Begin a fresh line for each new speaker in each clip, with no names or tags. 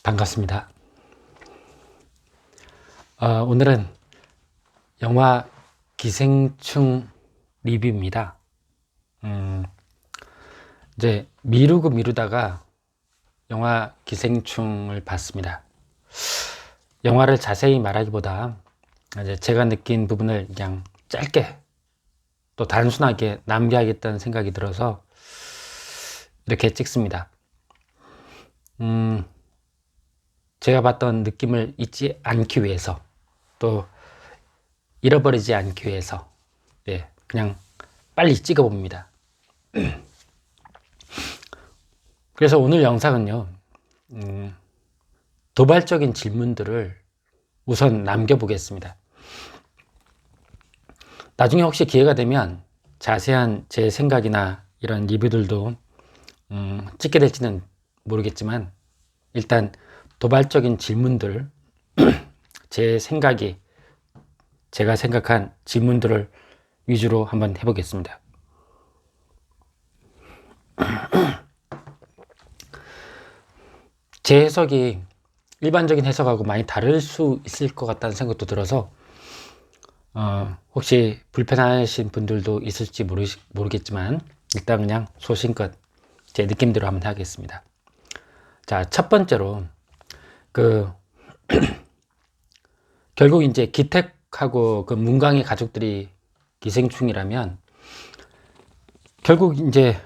반갑습니다. 오늘은 영화 기생충 리뷰입니다. 이제 미루다가 영화 기생충을 봤습니다. 영화를 자세히 말하기보다 이제 제가 느낀 부분을 그냥 짧게 또 단순하게 남겨야겠다는 생각이 들어서 이렇게 찍습니다. 제가 봤던 느낌을 잊지 않기 위해서, 또 잃어버리지 않기 위해서 그냥 빨리 찍어봅니다. 그래서 오늘 영상은요, 도발적인 질문들을 우선 남겨보겠습니다. 나중에 혹시 기회가 되면 자세한 제 생각이나 이런 리뷰들도 찍게 될지는 모르겠지만, 일단 도발적인 질문들, 제가 생각한 질문들을 위주로 한번 해보겠습니다. 제 해석이 일반적인 해석하고 많이 다를 수 있을 것 같다는 생각도 들어서 혹시 불편하신 분들도 있을지 모르겠지만 일단 그냥 소신껏 제 느낌대로 한번 하겠습니다. 자, 첫 번째로 결국 이제 기택하고 그 문광의 가족들이 기생충이라면 결국 이제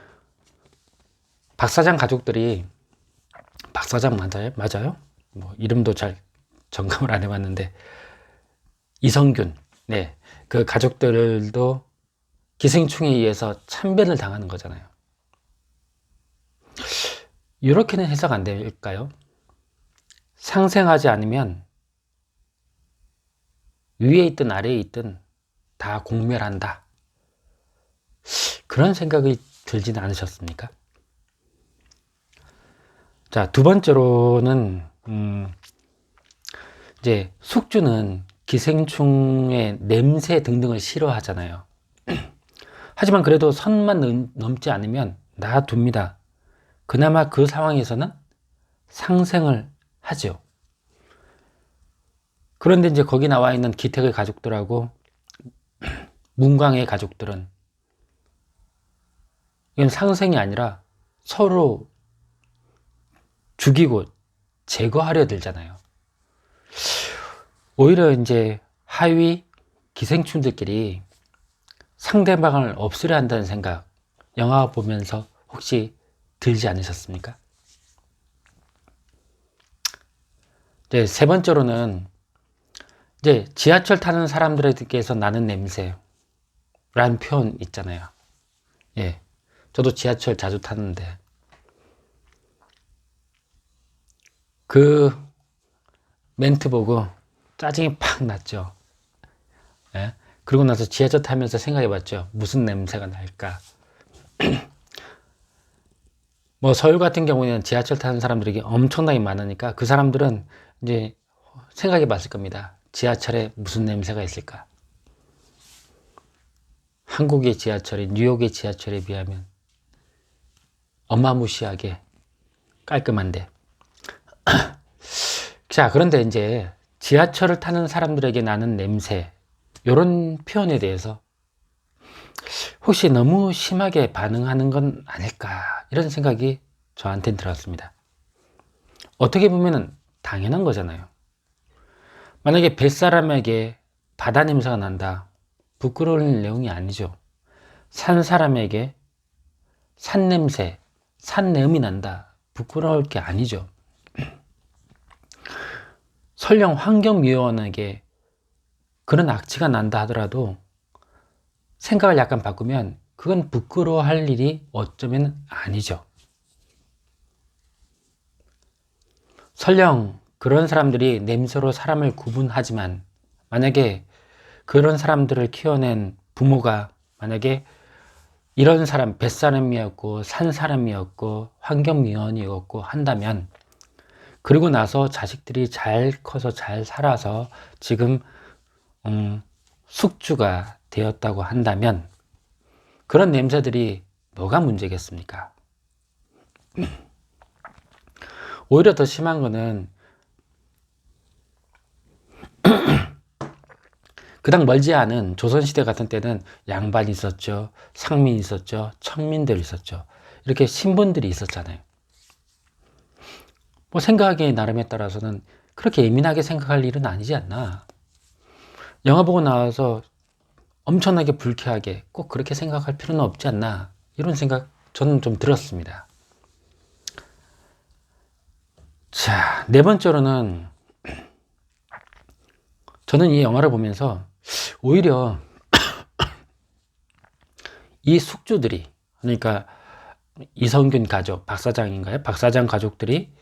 박사장 가족들이, 박사장 맞아요? 뭐 이름도 잘 점검을 안 해봤는데, 이성균, 그 가족들도 기생충에 의해서 참변을 당하는 거잖아요. 이렇게는 해석 안 될까요? 상생하지 않으면 위에 있든 아래에 있든 다 공멸한다, 그런 생각이 들지는 않으셨습니까? 자, 두 번째로는 이제 숙주는 기생충의 냄새 등등을 싫어하잖아요. 하지만 그래도 선만 넘지 않으면 놔둡니다. 그나마 그 상황에서는 상생을 하죠. 그런데 이제 거기 나와 있는 기택의 가족들하고 문광의 가족들은 이건 상생이 아니라 서로 죽이고 제거하려 들잖아요. 오히려 이제 하위 기생충들끼리 상대방을 없애려 한다는 생각, 영화 보면서 혹시 들지 않으셨습니까? 이제 세 번째로는 이제 지하철 타는 사람들에게서 나는 냄새라는 표현 있잖아요. 저도 지하철 자주 타는데 그 멘트 보고 짜증이 팍 났죠. 그러고 나서 지하철 타면서 생각해 봤죠. 무슨 냄새가 날까? 뭐 서울 같은 경우에는 지하철 타는 사람들이 엄청나게 많으니까 그 사람들은 이제 생각해 봤을 겁니다. 지하철에 무슨 냄새가 있을까? 한국의 지하철이 뉴욕의 지하철에 비하면 어마무시하게 깔끔한데. 자, 그런데 이제 지하철을 타는 사람들에게 나는 냄새, 이런 표현에 대해서 혹시 너무 심하게 반응하는 건 아닐까, 이런 생각이 저한테는 들었습니다. 어떻게 보면 당연한 거잖아요. 만약에 뱃사람에게 바다 냄새가 난다, 부끄러울 내용이 아니죠. 산 사람에게 산 냄새, 산 내음이 난다, 부끄러울 게 아니죠. 설령 환경미화원에게 그런 악취가 난다 하더라도 생각을 약간 바꾸면 그건 부끄러워할 일이 어쩌면 아니죠. 설령 그런 사람들이 냄새로 사람을 구분하지만, 만약에 그런 사람들을 키워낸 부모가 만약에 이런 사람, 뱃사람이었고 산사람이었고 환경미화원이었고 한다면, 그리고 나서 자식들이 잘 커서 잘 살아서 지금 숙주가 되었다고 한다면 그런 냄새들이 뭐가 문제겠습니까? 오히려 더 심한 거는 그닥 멀지 않은 조선시대 같은 때는 양반이 있었죠. 상민이 있었죠. 천민들이 있었죠. 이렇게 신분들이 있었잖아요. 뭐 생각하기에 나름에 따라서는 그렇게 예민하게 생각할 일은 아니지 않나. 영화 보고 나와서 엄청나게 불쾌하게 꼭 그렇게 생각할 필요는 없지 않나. 이런 생각 저는 좀 들었습니다. 자, 네 번째로는 저는 이 영화를 보면서 오히려 이 숙주들이, 그러니까 이성균 가족, 박 사장인가요? 박 사장 가족들이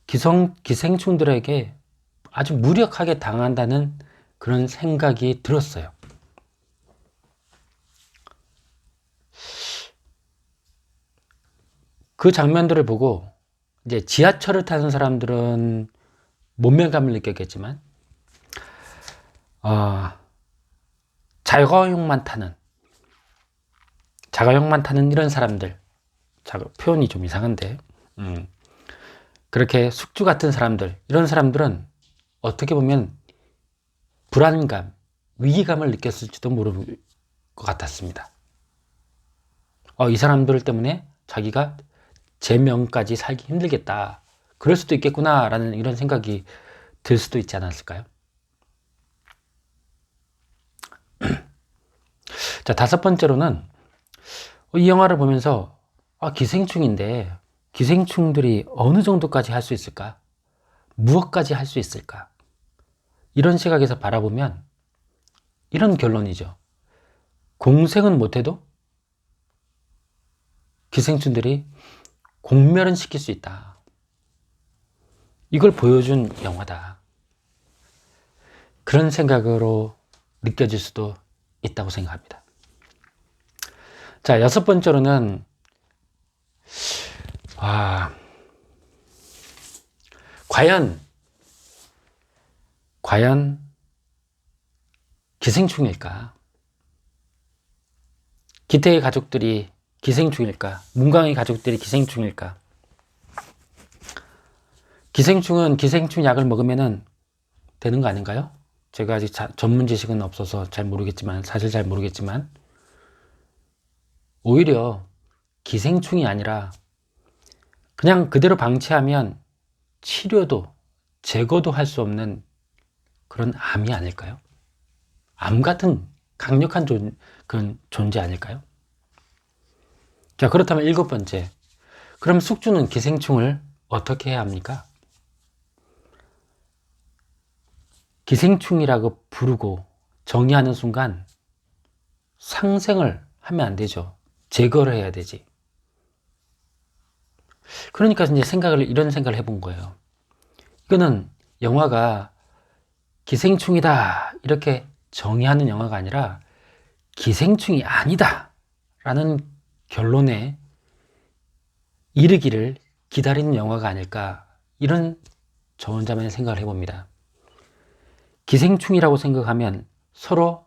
기생충들에게 아주 무력하게 당한다는 그런 생각이 들었어요. 그 장면들을 보고 이제 지하철을 타는 사람들은 모멸감을 느꼈겠지만 자가용만 타는 이런 사람들, 표현이 좀 이상한데 그렇게 숙주 같은 사람들, 이런 사람들은 어떻게 보면 불안감, 위기감을 느꼈을지도 모를 것 같았습니다. 이 사람들 때문에 자기가 제명까지 살기 힘들겠다. 그럴 수도 있겠구나 라는 이런 생각이 들 수도 있지 않았을까요? 자, 다섯 번째로는 이 영화를 보면서 기생충인데 기생충들이 어느 정도까지 할 수 있을까? 무엇까지 할 수 있을까? 이런 시각에서 바라보면 이런 결론이죠. 공생은 못해도 기생충들이 공멸은 시킬 수 있다. 이걸 보여준 영화다. 그런 생각으로 느껴질 수도 있다고 생각합니다. 자, 여섯 번째로는 과연 기생충일까? 기태의 가족들이 기생충일까? 문광의 가족들이 기생충일까? 기생충은 기생충 약을 먹으면 되는 거 아닌가요? 제가 아직 전문 지식은 없어서 사실 잘 모르겠지만 오히려 기생충이 아니라 그냥 그대로 방치하면 치료도 제거도 할 수 없는 그런 암이 아닐까요? 암 같은 강력한 그런 존재 아닐까요? 자, 그렇다면 일곱 번째, 그럼 숙주는 기생충을 어떻게 해야 합니까? 기생충이라고 부르고 정의하는 순간 상생을 하면 안 되죠. 제거를 해야 되지. 그러니까 이제 이런 생각을 해본 거예요. 이거는 영화가 기생충이다 이렇게 정의하는 영화가 아니라 기생충이 아니다 라는 결론에 이르기를 기다리는 영화가 아닐까, 이런 저 혼자만의 생각을 해봅니다. 기생충이라고 생각하면 서로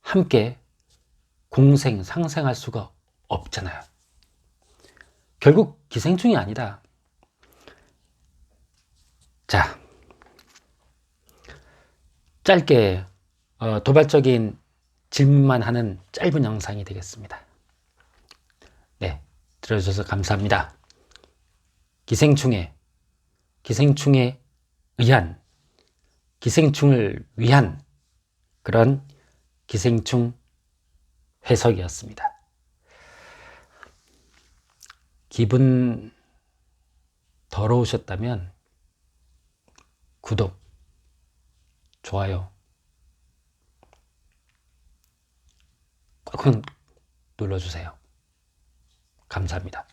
함께 상생할 수가 없잖아요. 결국 기생충이 아니다. 자, 짧게 도발적인 질문만 하는 짧은 영상이 되겠습니다. 네, 들어주셔서 감사합니다. 기생충을 위한 그런 기생충 해석이었습니다. 기분 더러우셨다면 구독, 좋아요 꼭 눌러주세요. 감사합니다.